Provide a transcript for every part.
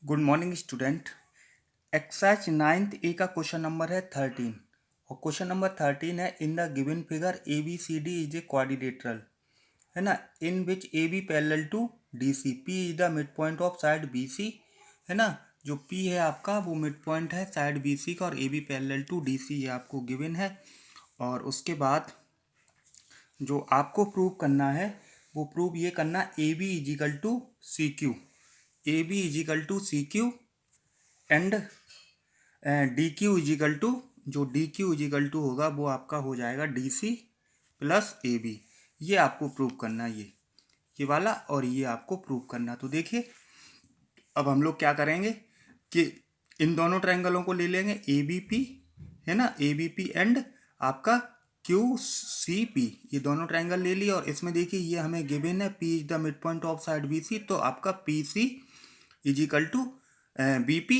Good morning student. Exercise ninth A का question number है 13 और क्वेश्चन नंबर 13 है in the given figure A B C D is a quadrilateral, है ना, in which A B parallel to D C, P is the mid point of side B C, है ना। जो P है आपका वो mid point है side B C का और A B parallel to D C ये आपको गिवन है। और उसके बाद जो आपको प्रूव करना है वो प्रूव ये करना A B equal to C Q, A B equal to C Q and D Q equal to, जो डी क्यू इजिकल टू होगा वो आपका हो जाएगा D C plus A B. ये आपको प्रूव करना है, ये वाला और ये आपको प्रूव करना। तो देखिए अब हम लोग क्या करेंगे कि इन दोनों ट्रायंगलों को ले लेंगे ए बी पी, है ना, ए बी पी एंड आपका क्यू सी पी, ये दोनों ट्रायंगल ले लिए। और इसमें देखिए ये हमें गिवन है P is the mid point of side B C, तो आपका P C equal to B P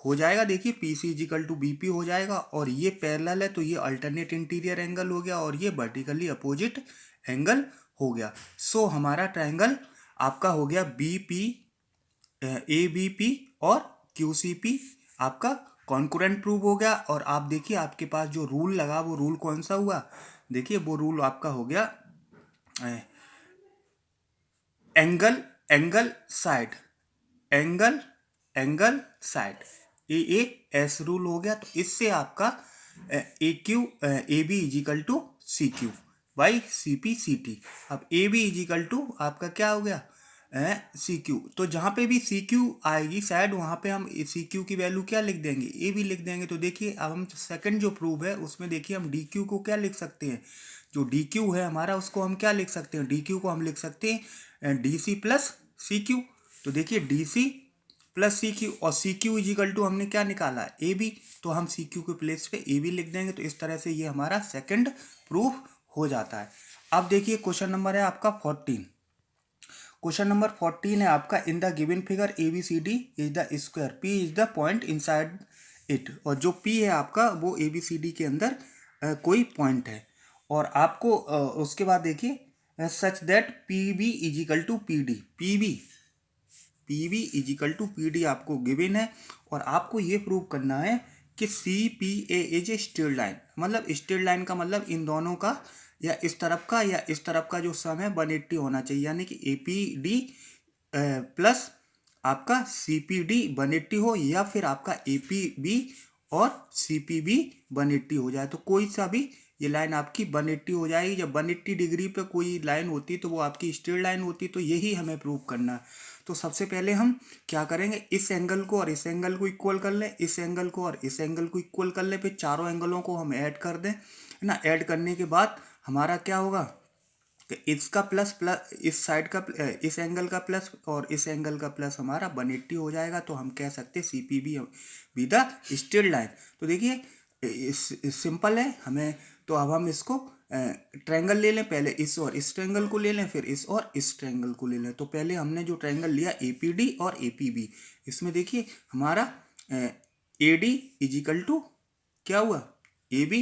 हो जाएगा। देखिए P C equal to B P हो जाएगा और ये पैरेलल है तो ये अल्टरनेट इंटीरियर एंगल हो गया और ये वर्टिकली अपोजिट एंगल हो गया। सो हमारा ट्रायंगल आपका हो गया B P, A B P और क्यू सी पी आपका कॉन्कुरेंट प्रूव हो गया। और आप देखिए आपके पास जो रूल लगा वो रूल कौन सा हुआ, देखिए वो रूल आपका हो गया angle angle side, angle angle side, A S rule हो गया। तो इससे आपका A Q A B equal to C Q by C P C T. अब ए बी इजिकल टू आपका क्या हो गया सी क्यू, तो जहाँ पे भी सी क्यू आएगी साइड वहाँ पे हम सी क्यू की वैल्यू क्या लिख देंगे, ए बी लिख देंगे। तो देखिए अब हम सेकंड जो प्रूव है उसमें देखिए हम डी क्यू को क्या लिख सकते हैं, जो डी क्यू है हमारा उसको हम क्या लिख सकते हैं, डी क्यू को हम लिख सकते हैं D C plus C Q. तो देखिए D C plus C Q और सी क्यू इजिकल टू हमने क्या निकाला ए बी, तो हम सी क्यू के प्लेस पे ए बी लिख देंगे। तो इस तरह से ये हमारा सेकंड प्रूफ हो जाता है। अब देखिए क्वेश्चन नंबर है आपका 14, क्वेश्चन नंबर 14 है आपका in the given figure A B C D is the square, P is the point inside it, और जो पी है आपका वो ए बी सी डी के अंदर कोई पॉइंट है। और आपको उसके बाद देखिए such that P B equal to P D, P B equal to P D आपको गिवन है। और आपको ये प्रूव करना है कि C P A is a straight line, मतलब स्ट्रेट लाइन का मतलब इन दोनों का या इस तरफ का या इस तरफ का जो सम है 180 होना चाहिए, यानी कि ए पी डी प्लस आपका सी पी डी 180 हो या फिर आपका ए पी बी और सी पी बी 180 हो जाए। तो कोई सा भी ये लाइन आपकी 180 हो जाएगी। जब 180 डिग्री पे कोई लाइन होती है तो वो आपकी स्ट्रेट लाइन होती है। तो यही हमें प्रूव करना है। तो सबसे पहले हम क्या करेंगे, इस एंगल को और इस एंगल को इक्वल कर लें, इस एंगल को और इस एंगल को इक्वल कर लें, फिर चारों एंगलों को हम ऐड कर दें, है ना। ऐड करने के बाद हमारा क्या होगा कि इसका प्लस प्लस इस साइड का इस एंगल का प्लस और इस एंगल का प्लस हमारा 180 हो जाएगा। तो हम कह सकते हैं C P B B the straight line. तो देखिए सिंपल है हमें, तो अब हम इसको ट्रायंगल ले लें, पहले इस और इस ट्रायंगल को ले लें, फिर इस और इस ट्रायंगल को ले लें। तो पहले हमने जो ट्रायंगल लिया ए पी डी और ए पी बी, इसमें देखिए हमारा ए डी इजिकल टू क्या हुआ ए बी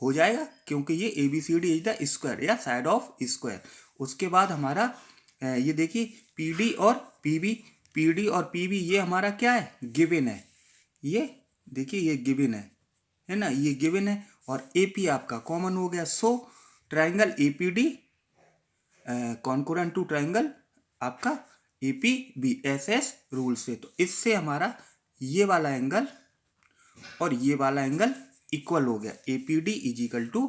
हो जाएगा, क्योंकि ये A B C D is the square या साइड ऑफ स्क्वायर। उसके बाद हमारा ये देखिए पी डी और पी बी, पी डी और पी बी ये हमारा क्या है गिवन है, ये देखिए ये गिवन है ना, ये गिवन है। और ए पी आपका कॉमन हो गया। So triangle A P D congruent to triangle आपका A P B S S rule से। तो इससे हमारा ये वाला एंगल और ये वाला एंगल इक्वल हो गया, A P D equal to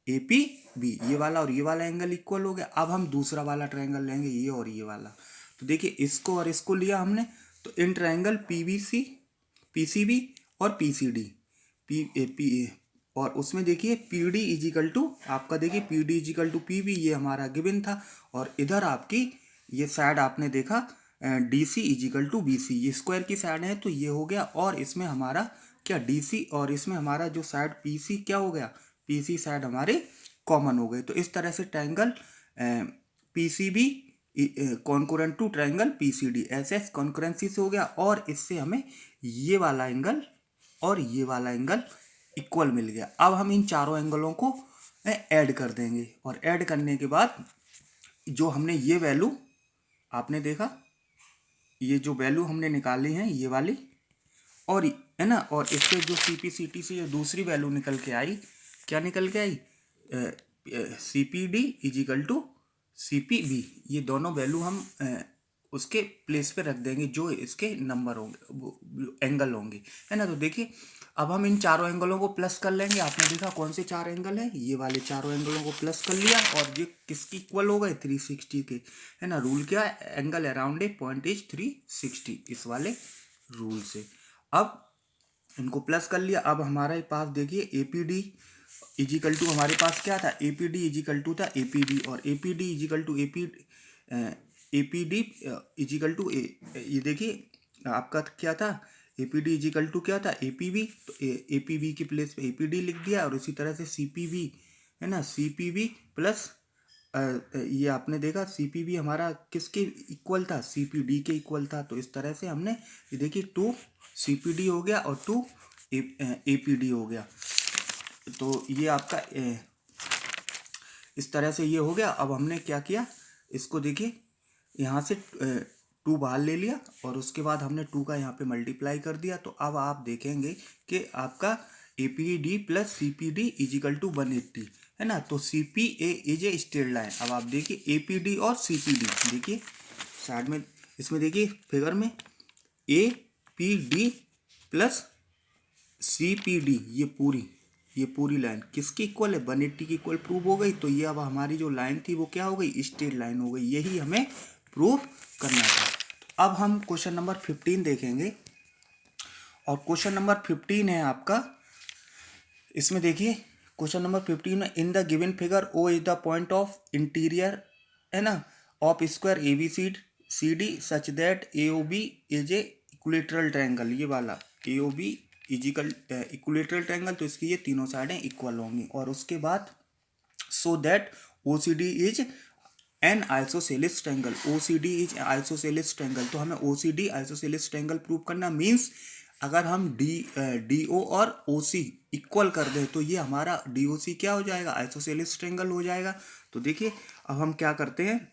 A P B, ये वाला और ये वाला एंगल इक्वल हो गया। अब हम दूसरा वाला ट्रायंगल लेंगे, ये और ये वाला। तो देखिए इसको और इसको लिया हमने, तो in triangle P B C, P C B और P C D, P A P A, और उसमें देखिए पी डी इजिकल टू आपका देखिए P D equal to P B, ये हमारा गिवन था। और इधर आपकी ये साइड आपने देखा D C equal to B C, ये स्क्वायर की साइड है तो ये हो गया। और इसमें हमारा क्या डी सी और इसमें हमारा जो साइड पी सी क्या हो गया, पी सी साइड हमारे कॉमन हो गए। तो इस तरह से triangle P C B congruent to triangle P C D ऐसे कॉन्कुरेंसी से हो गया। और इससे हमें ये वाला एंगल और ये वाला एंगल इक्वल मिल गया। अब हम इन चारों एंगलों को ऐड कर देंगे और ऐड करने के बाद जो हमने ये वैल्यू आपने देखा ये जो वैल्यू हमने निकाली है ये वाली, और है ना, और इससे जो CP/CT से दूसरी वैल्यू निकल के आई, क्या निकल के आई, CPD इजिकल टू CPB, ये दोनों वैल्यू हम उसके प्लेस पे रख देंगे जो इसके नंबर होंगे, एंगल होंगे, है ना। तो देखिए अब हम इन चारों एंगलों को प्लस कर लेंगे। आपने देखा कौन से चार एंगल हैं, ये वाले चारों एंगलों को प्लस कर लिया, और ये किसकी इक्वल हो गए, 360 के, है ना। रूल क्या है, angle around a point is 360, इस वाले रूल से। अब इनको प्लस कर लिया। अब हमारे पास देखिए APD इजिकल टू, हमारे पास क्या था, APD इजिकल टू था APB, और APD equal to APD equal to ये देखिए आपका क्या था, APD इजिकल टू क्या था, APB, तो APB की प्लेस पे APD लिख दिया, और उसी तरह से CPB, है ना, CPB प्लस ये आपने देखा CPB हमारा किसके इक्वल था, CPD के इक्वल था। तो इस तरह से हमने ये देखिए 2 CPD हो गया और 2 APD हो गया। तो ये आपका इस तरह से ये हो गया। अब हमने क्या किया, इसको देखिए यहाँ से 2 बाहर ले लिया, और उसके बाद हमने 2 का यहाँ पे मल्टीप्लाई कर दिया। तो अब आप देखेंगे कि आपका APD plus CPD equal to 180, है ना। तो CPA is a straight line. अब आप देखिए APD और CPD, देखिए साइड में, इसमें देखिए फिगर में APD प्लस CPD, ये पूरी लाइन किसकी इक्वल है, 180 की इक्वल प्रूव हो गई। तो ये अब हमारी जो लाइन थी वो क्या हो गई, स्ट्रेट लाइन हो गई। यही हमें प्रूव करना था। अब हम क्वेश्चन नंबर 15 देखेंगे, और क्वेश्चन नंबर 15 है आपका, इसमें देखिए क्वेश्चन नंबर 15 में, इन the given figure O is the point of interior, है ना, of square ABCD such that AOB is a equilateral triangle, ये वाला AOB इजिकल इक्विलेटरल ट्रायंगल, तो इसकी ये तीनों साइडें इक्वल होंगी। और उसके बाद so that OCD is an isosceles triangle, OCD is isosceles triangle. तो हमें OCD आइसोसेलिस ट्रायंगल प्रूव करना, मीन्स अगर हम DO और OC इक्वल कर दें तो ये हमारा DOC क्या हो जाएगा, आइसोसेलिस ट्रायंगल हो जाएगा। तो देखिए अब हम क्या करते हैं,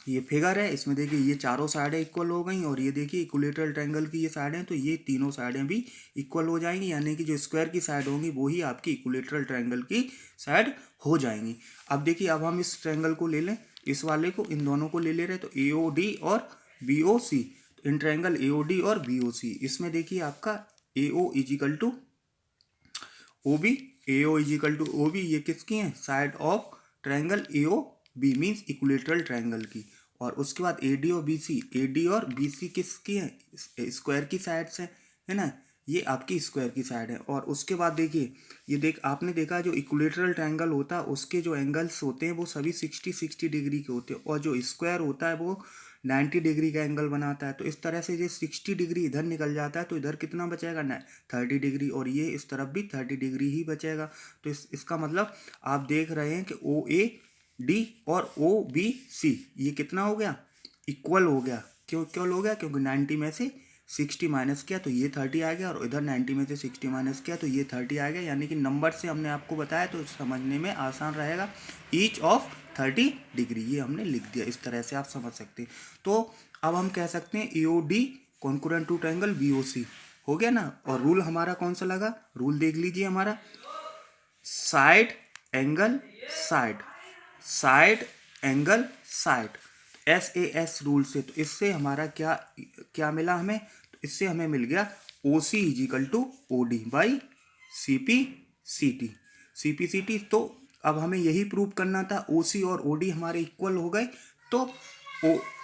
ये फिगर है, इसमें देखिए ये चारों साइडें इक्वल हो गई, और ये देखिए इक्विलेटरल ट्रायंगल की ये साइडें, तो ये तीनों साइडें भी इक्वल हो जाएंगी, यानी कि जो स्क्वायर की साइड होंगी वो ही आपकी इक्विलेटरल ट्रायंगल की साइड हो जाएंगी। अब देखिए अब हम इस ट्रायंगल को ले लें, इस वाले को, इन दोनों को ले ले रहे, तो AOD और BOC, इन ट्रायंगल AOD और BOC, इसमें देखिए आपका AO equal to OB, AO equal to OB, ये किसकी है, side of triangle AOB, means equilateral triangle की। और उसके बाद AD और BC, AD और BC किसकी है, स्क्वायर की साइड से, है ना, ये आपकी स्क्वायर की साइड है। और उसके बाद देखिए ये आपने देखा जो इक्विलेटरल ट्रायंगल होता है उसके जो एंगल्स होते हैं वो सभी 60 डिग्री के होते हैं, और जो स्क्वायर होता है वो 90 डिग्री का एंगल बनाता है। तो इस तरह से ये 60 डिग्री इधर निकल जाता है, तो इधर कितना बचेगा, 30 डिग्री, और ये इस तरफ भी 30 डिग्री ही बचेगा। तो इसका मतलब आप देख रहे हैं कि OAD और OBC ये कितना हो गया, इक्वल हो गया। क्यों इक्वल हो गया, क्योंकि 90 में से 60 माइनस किया तो ये 30 आ गया, और इधर 90 में से 60 माइनस किया तो ये 30 आ गया। यानी कि नंबर से हमने आपको बताया तो समझने में आसान रहेगा। ईच ऑफ 30 डिग्री, ये हमने लिख दिया, इस तरह से आप समझ सकते हैं। तो अब हम कह सकते हैं AOD congruent to triangle BOC हो गया ना। और रूल हमारा कौन सा लगा, रूल देख लीजिए हमारा, side angle side, side angle side, SAS rule से। तो इससे हमारा क्या क्या मिला हमें, तो इससे हमें मिल गया OC equal to OD by CPCT। तो अब हमें यही प्रूव करना था, OC और OD हमारे इक्वल हो गए, तो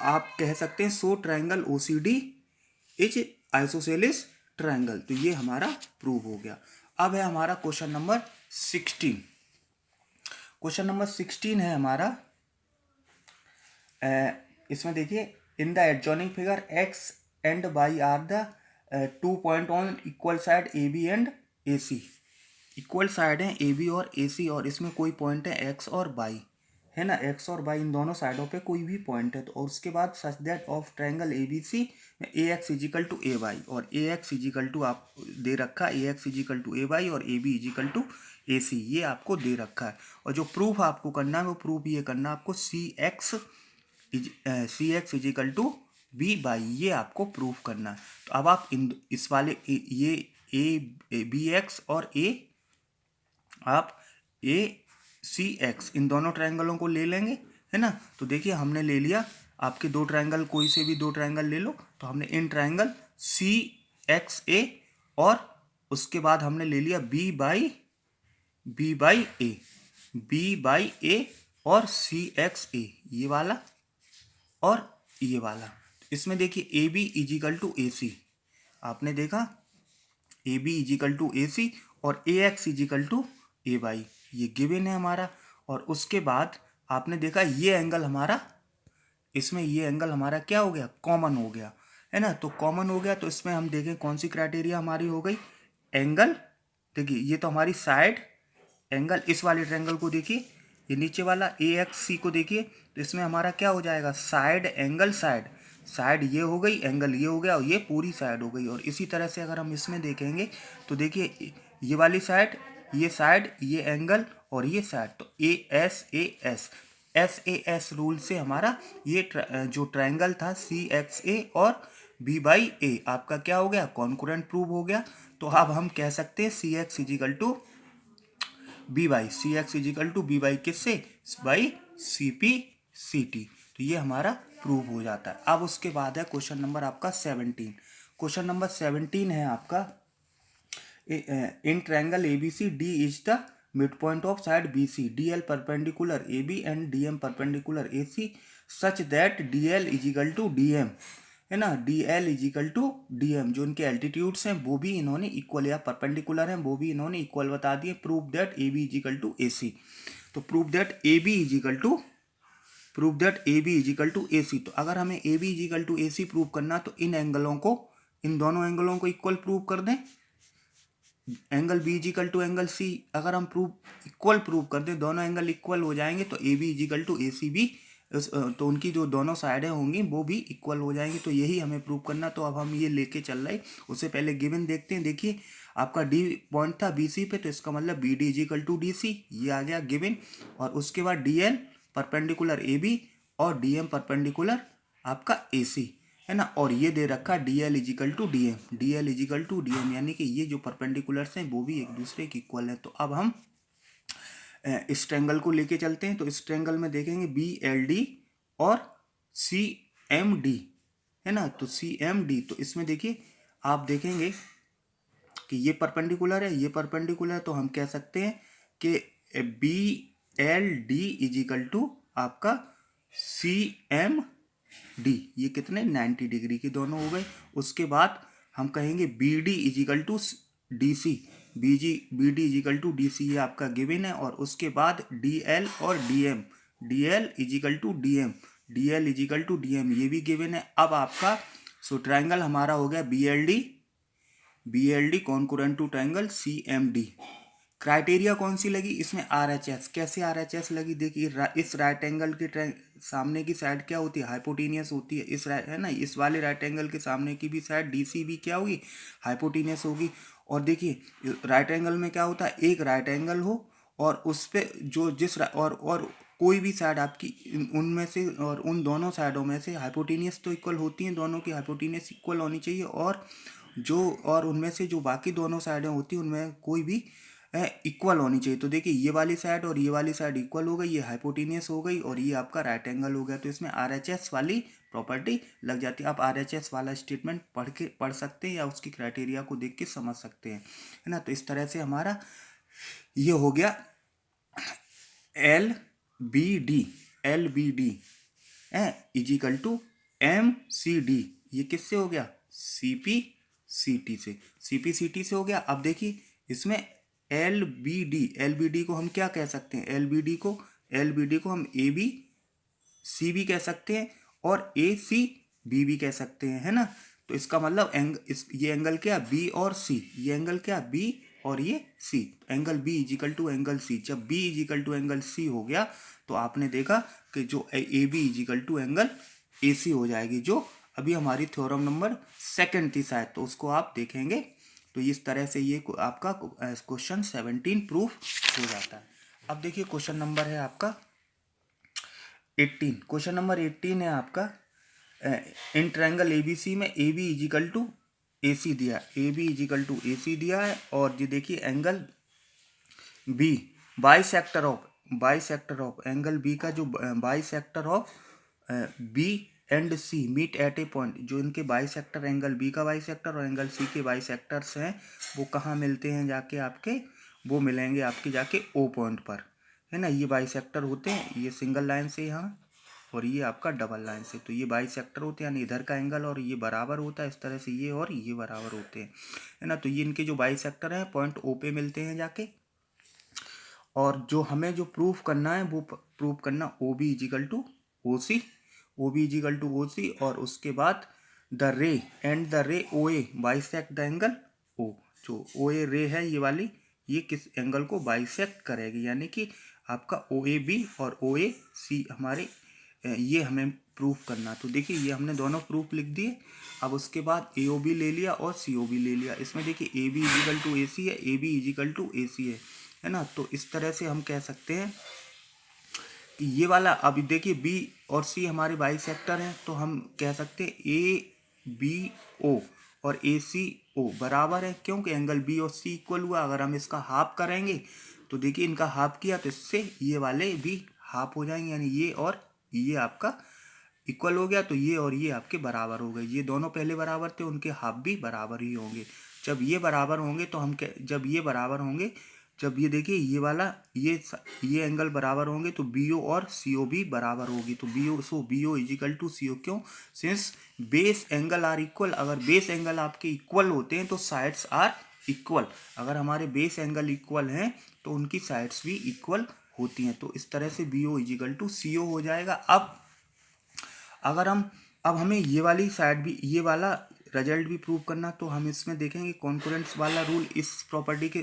आप कह सकते हैं so triangle OCD is isosceles triangle. तो ये हमारा प्रूव हो गया। अब है हमारा क्वेश्चन नंबर 16। क्वेश्चन नंबर 16 है हमारा, इसमें देखिए, in the adjoining figure X and Y are the 2 point on equal side AB and AC, equal side है AB और AC, और इसमें कोई पॉइंट है X और Y, है ना, X और Y इन दोनों साइडों पे कोई भी पॉइंट है। तो और उसके बाद such that of triangle ABC में AX इजिकल टू AY, और AX इजिकल टू आप दे रखा है, AX इजिकल टू AY और AB इजिकल टू AC, ये आपको दे रखा है। और जो प्रूफ आपको करना है वो प्रूफ ये करना है आपको CX equal to B Y, ये आपको प्रूफ करना है। तो अब आप इस वाले ये ए बी एक्स और आप ए सी एक्स, इन दोनों ट्रायंगलों को ले लेंगे, है ना। तो देखिए हमने ले लिया, आपके दो ट्रायंगल, कोई से भी दो ट्रायंगल ले लो। तो हमने इन ट्रायंगल सी एक्स ए और उसके बाद हमने ले लिया B Y A, B Y A और सी एक्स ए, ये वाला और ये वाला। इसमें देखिए A B equal to A C, आपने देखा A B equal to A C और A X equal to A Y, ये गिवन है हमारा। और उसके बाद आपने देखा ये एंगल हमारा, इसमें ये एंगल हमारा क्या हो गया, कॉमन हो गया, है ना। तो कॉमन हो गया, तो इसमें हम देखें कौन सी क्राइटेरिया हमारी हो गई, एंगल। देखिए ये तो हमारी साइड एंगल, इस वाले ट्रायंगल को देखिए, ये नीचे वाला ए एक्स सी को देखिए, तो इसमें हमारा क्या हो जाएगा, साइड एंगल साइड, साइड ये हो गई, एंगल ये हो गया, और ये पूरी साइड हो गई। और इसी तरह से अगर हम इसमें देखेंगे तो देखिए ये वाली साइड, ये एंगल और ये साइड, तो एस ए एस रूल से हमारा ये जो ट्रायंगल था सी एक्स ए और बी बाई ए आपका क्या हो गया, कॉन्करेंट प्रूव हो गया। तो अब हम कह सकते हैं C X equal to B Y, C X equal to B Y किससे, by C P C T. तो ये हमारा प्रूव हो जाता है। अब उसके बाद है क्वेश्चन नंबर आपका 17। क्वेश्चन नंबर 17 है आपका, in triangle ABC D is the mid point of side BC, DL perpendicular AB and DM perpendicular AC such that DL equal to DM, है ना, डीएल इजिकल टू डीएम, जो इनके altitudes हैं वो भी इन्होंने इक्वल या परपेंडिकुलर हैं वो भी इन्होंने इक्वल बता दिए। Prove that A B equal to A C, तो prove that A B equal to A C. तो अगर हमें A B equal to A C prove करना, तो इन एंगलों को, इन दोनों एंगलों को इक्वल प्रूव कर दें। Angle B equal to angle C अगर हम इक्वल प्रूव कर दें, दोनों एंगल इक्वल हो जाएंगे, तो ए बी इजिकल टू ए सी भी, तो उनकी जो दोनों साइडें होंगी वो भी इक्वल हो जाएंगी। तो यही हमें प्रूव करना। तो अब हम ये लेके चल रहे, उससे पहले गिवन देखते हैं। देखिए आपका डी पॉइंट था बी सी पे, तो इसका मतलब B D equal to D C, ये आ गया गिवन। और उसके बाद D L perpendicular A B और डी एम परपेंडिकुलर आपका ए सी, है ना। और ये दे रखा D L equal to D M, D L equal to D M, यानी कि ये जो परपेंडिकुलर्स हैं वो भी एक दूसरे के इक्वल हैं। तो अब हम इस ट्रायंगल को लेके चलते हैं। तो इस ट्रायंगल में देखेंगे बी एल डी और सी एम डी, है ना। तो सी एम डी, तो इसमें देखिए आप देखेंगे कि ये परपेंडिकुलर है, ये परपेंडिकुलर है, तो हम कह सकते हैं कि B L D equal to आपका सी एम डी, ये कितने 90 डिग्री के दोनों हो गए। उसके बाद हम कहेंगे B D equal to D C, B D equal to D C, ये आपका गिवन है। और उसके बाद डी एल और D M, D L equal to D M, D L equal to D M, ये भी गिवन है। अब आपका ट्रायंगल हमारा हो गया B L D congruent to triangle C M D. Criteria कौन सी लगी इसमें, आर एच एस। कैसे आर एच एस लगी, देखिए इस राइट एंगल के सामने की साइड क्या होती है, हाइपोटेनियस होती है। इस है ना, इस वाले राइट एंगल के सामने की भी साइड डी सी भी क्या होगी, हाइपोटेनियस होगी। और देखिए राइट एंगल में क्या होता है, एक राइट एंगल हो और उस पे जो और कोई भी साइड आपकी उनमें से, और उन दोनों साइडों में से हाइपोटेनियस तो इक्वल होती हैं, दोनों की हाइपोटेनियस इक्वल होनी चाहिए। और उनमें से जो बाकी दोनों साइडें होती हैं उनमें कोई भी इक्वल होनी चाहिए। तो देखिए ये वाली साइड और ये वाली साइड इक्वल हो गई, ये हाइपोटेनियस हो गई और ये आपका राइट एंगल हो गया। तो इसमें आरएचएस वाली प्रॉपर्टी लग जाती है। आप आरएचएस वाला स्टेटमेंट पढ़ सकते हैं या उसकी क्राइटेरिया को देख के समझ सकते हैं, है ना। तो इस तरह से हमारा ये हो गया L B D equal to M C D, ये किससे हो गया, सी पी सी टी से हो गया। अब देखिए इसमें एल बी डी को हम क्या कह सकते हैं, एल बी डी को हम ए बी सी भी कह सकते हैं और ए सी बी भी कह सकते हैं, है ना। तो इसका मतलब ये एंगल क्या, बी और सी, ये एंगल क्या, बी और ये C, angle B equal to angle C. जब B equal to angle C हो गया तो आपने देखा कि जो A B equal to angle A C हो जाएगी, जो अभी हमारी थ्योरम नंबर 2 थी शायद, तो उसको आप देखेंगे। तो इस तरह से ये आपका क्वेश्चन 17 प्रूफ हो जाता है। अब देखिए क्वेश्चन नंबर है आपका 18। क्वेश्चन नंबर 18 है आपका, इन ट्रायंगल ABC में AB इजिकल टू AC दिया है, AB इजिकल टू AC दिया है। और ये देखिए angle B bisector of angle B का जो bisector of B and C meet at a point, जो इनके बाइसेक्टर एंगल B का बाइसेक्टर और एंगल C के बाइसेक्टर्स हैं वो कहाँ मिलते हैं जाके आपके, वो मिलेंगे आपके जाके O पॉइंट पर, है ना। ये बाइसेक्टर होते हैं, ये सिंगल लाइन से यहाँ और ये आपका डबल लाइन से, तो ये बाइसेक्टर होते हैं, यानी इधर का एंगल और ये बराबर होता है इस तरह से, ये और ये बराबर होते हैं, है ना। तो ये इनके जो बाइसेक्टर हैं पॉइंट O पे मिलते हैं जाके। और जो हमें जो प्रूफ करना है वो प्रूफ करना OB equal to OC, OB equal to OC, और उसके बाद the ray and the ray OA bisect the angle O। जो OA रे है ये वाली, ये किस एंगल को बाइसेक्ट करेगी, यानी कि आपका OAB और OAC हमारे, ये हमें प्रूफ करना। तो देखिए ये हमने दोनों प्रूफ लिख दिए। अब उसके बाद AOB ले लिया और COB ले लिया। इसमें देखिए AB इजिकल टू AC है, AB इजिकल टू AC है ना। तो इस तरह से हम कह सकते हैं कि ये वाला, अभी देखिए B और C हमारे बाइसेक्टर हैं, तो हम कह सकते हैं ABO और ACO बराबर है, क्योंकि एंगल B और C इक्वल हुआ। अगर हम इसका हाफ करेंगे तो देखिए इनका हाफ किया तो इससे ये वाले भी हाफ हो जाएंगे, यानी ये और ये आपका इक्वल हो गया। तो ये और ये आपके बराबर हो गए, ये दोनों पहले बराबर थे, उनके हाफ भी बराबर ही होंगे। जब ये बराबर होंगे तो हम जब ये बराबर होंगे, जब ये देखिए ये वाला ये एंगल बराबर होंगे तो BO और CO भी बराबर होगी। तो BO इजिकल टू CO, क्यों, since base angle are equal. अगर बेस एंगल आपके इक्वल होते हैं तो साइड्स आर इक्वल। अगर हमारे बेस एंगल इक्वल हैं तो उनकी साइड्स भी इक्वल होती हैं। तो इस तरह से BO इजिकल टू CO हो जाएगा। अब हमें ये वाली साइड भी, ये वाला रिजल्ट भी प्रूव करना, तो हम इसमें देखेंगे कॉन्करेंस वाला रूल इस प्रॉपर्टी के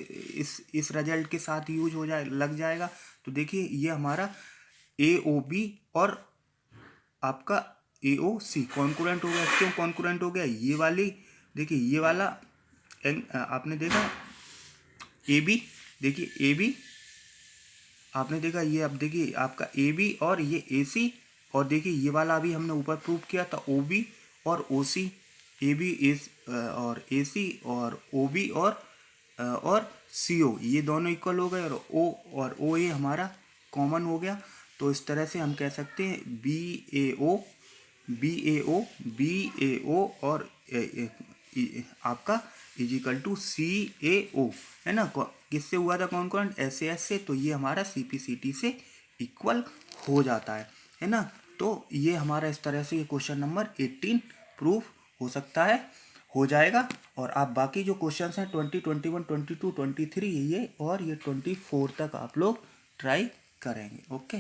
इस रिजल्ट के साथ यूज हो जाए लग जाएगा। तो देखिए ये हमारा AOB और आपका AOC कॉन्करेंट हो गया। क्यों कॉन्करेंट हो गया, ये वाली देखिए ये वाला आपने देखा AB, देखिए AB आपने देखा, ये अब देखिए आपका AB और ये AC, और देखिए ये वाला अभी हमने ऊपर प्रूव किया था OB और OC, AB और AC और OB और CO, ये दोनों इक्वल हो गए, और O और OA हमारा कॉमन हो गया। तो इस तरह से हम कह सकते हैं BAO और आपका इजिकल टू CAO, है ना। किससे हुआ था कॉन्करेंट, SAS से। तो ये हमारा CPCT से इक्वल हो जाता है ना। तो ये हमारा इस तरह से ये क्वेश्चन नंबर 18 प्रूफ हो सकता है, हो जाएगा। और आप बाकी जो क्वेश्चंस हैं 20, 21, 22, 23 ये और ये 24 तक आप लोग ट्राई करेंगे। ओके।